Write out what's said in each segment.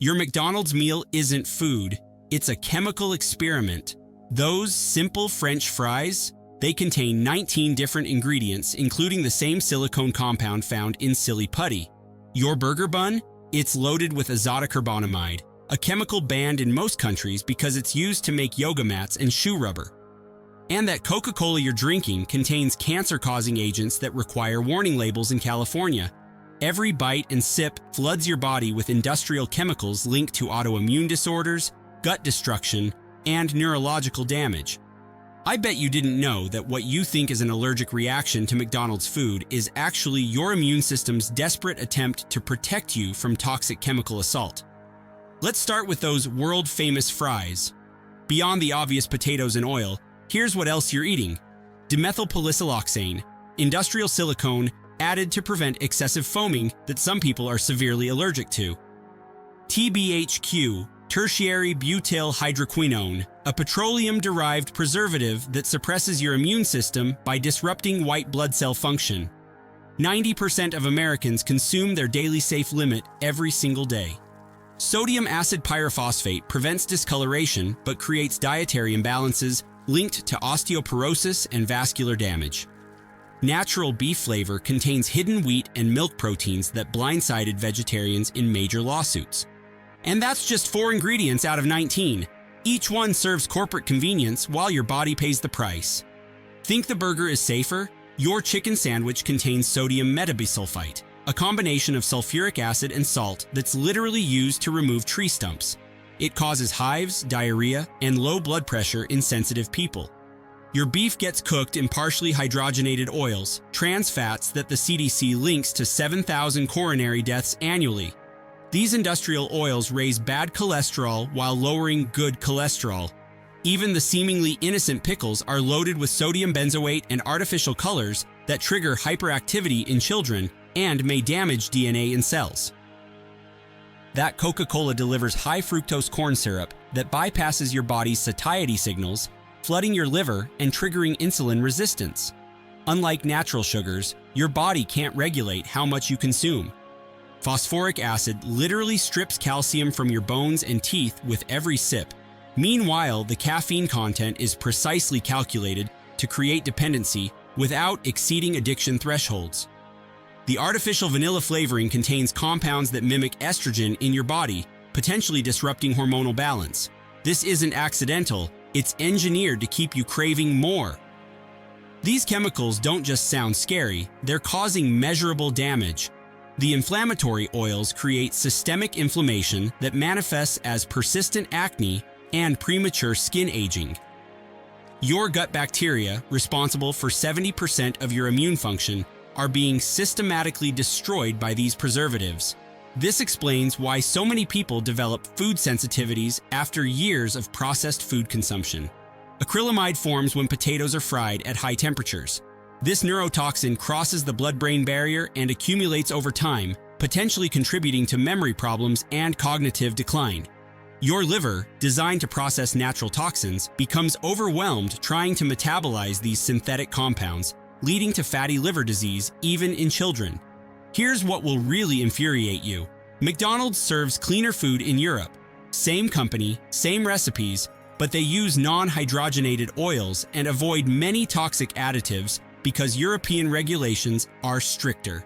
Your McDonald's meal isn't food, it's a chemical experiment. Those simple French fries, they contain 19 different ingredients, including the same silicone compound found in Silly Putty. Your burger bun? It's loaded with azodicarbonamide, a chemical banned in most countries because it's used to make yoga mats and shoe rubber. And that Coca-Cola you're drinking contains cancer-causing agents that require warning labels in California. Every bite and sip floods your body with industrial chemicals linked to autoimmune disorders, gut destruction, and neurological damage. I bet you didn't know that what you think is an allergic reaction to McDonald's food is actually your immune system's desperate attempt to protect you from toxic chemical assault. Let's start with those world-famous fries. Beyond the obvious potatoes and oil, here's what else you're eating. Dimethylpolysiloxane, industrial silicone added to prevent excessive foaming that some people are severely allergic to. TBHQ, tertiary butyl hydroquinone, a petroleum-derived preservative that suppresses your immune system by disrupting white blood cell function. 90% of Americans consume their daily safe limit every single day. Sodium acid pyrophosphate prevents discoloration but creates dietary imbalances linked to osteoporosis and vascular damage. Natural beef flavor contains hidden wheat and milk proteins that blindsided vegetarians in major lawsuits. And that's just 4 ingredients out of 19. Each one serves corporate convenience while your body pays the price. Think the burger is safer? Your chicken sandwich contains sodium metabisulfite, a combination of sulfuric acid and salt that's literally used to remove tree stumps. It causes hives, diarrhea, and low blood pressure in sensitive people. Your beef gets cooked in partially hydrogenated oils, trans fats that the CDC links to 7,000 coronary deaths annually. These industrial oils raise bad cholesterol while lowering good cholesterol. Even the seemingly innocent pickles are loaded with sodium benzoate and artificial colors that trigger hyperactivity in children and may damage DNA in cells. That Coca-Cola delivers high fructose corn syrup that bypasses your body's satiety signals, flooding your liver and triggering insulin resistance. Unlike natural sugars, your body can't regulate how much you consume. Phosphoric acid literally strips calcium from your bones and teeth with every sip. Meanwhile, the caffeine content is precisely calculated to create dependency without exceeding addiction thresholds. The artificial vanilla flavoring contains compounds that mimic estrogen in your body, potentially disrupting hormonal balance. This isn't accidental, it's engineered to keep you craving more. These chemicals don't just sound scary, they're causing measurable damage. The inflammatory oils create systemic inflammation that manifests as persistent acne and premature skin aging. Your gut bacteria, responsible for 70% of your immune function, are being systematically destroyed by these preservatives. This explains why so many people develop food sensitivities after years of processed food consumption. Acrylamide forms when potatoes are fried at high temperatures. This neurotoxin crosses the blood-brain barrier and accumulates over time, potentially contributing to memory problems and cognitive decline. Your liver, designed to process natural toxins, becomes overwhelmed trying to metabolize these synthetic compounds, leading to fatty liver disease even in children. Here's what will really infuriate you. McDonald's serves cleaner food in Europe. Same company, same recipes, but they use non-hydrogenated oils and avoid many toxic additives because European regulations are stricter.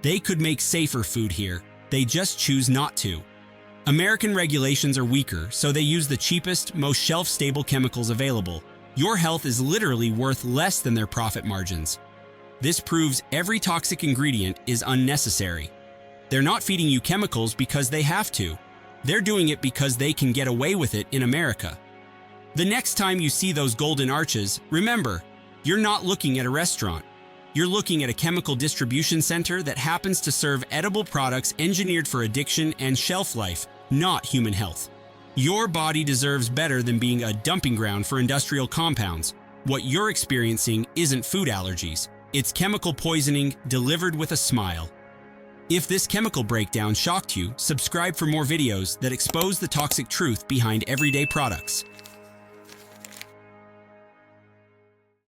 They could make safer food here, they just choose not to. American regulations are weaker, so they use the cheapest, most shelf-stable chemicals available. Your health is literally worth less than their profit margins. This proves every toxic ingredient is unnecessary. They're not feeding you chemicals because they have to. They're doing it because they can get away with it in America. The next time you see those golden arches, remember, you're not looking at a restaurant. You're looking at a chemical distribution center that happens to serve edible products engineered for addiction and shelf life, not human health. Your body deserves better than being a dumping ground for industrial compounds. What you're experiencing isn't food allergies. It's chemical poisoning delivered with a smile. If this chemical breakdown shocked you, subscribe for more videos that expose the toxic truth behind everyday products.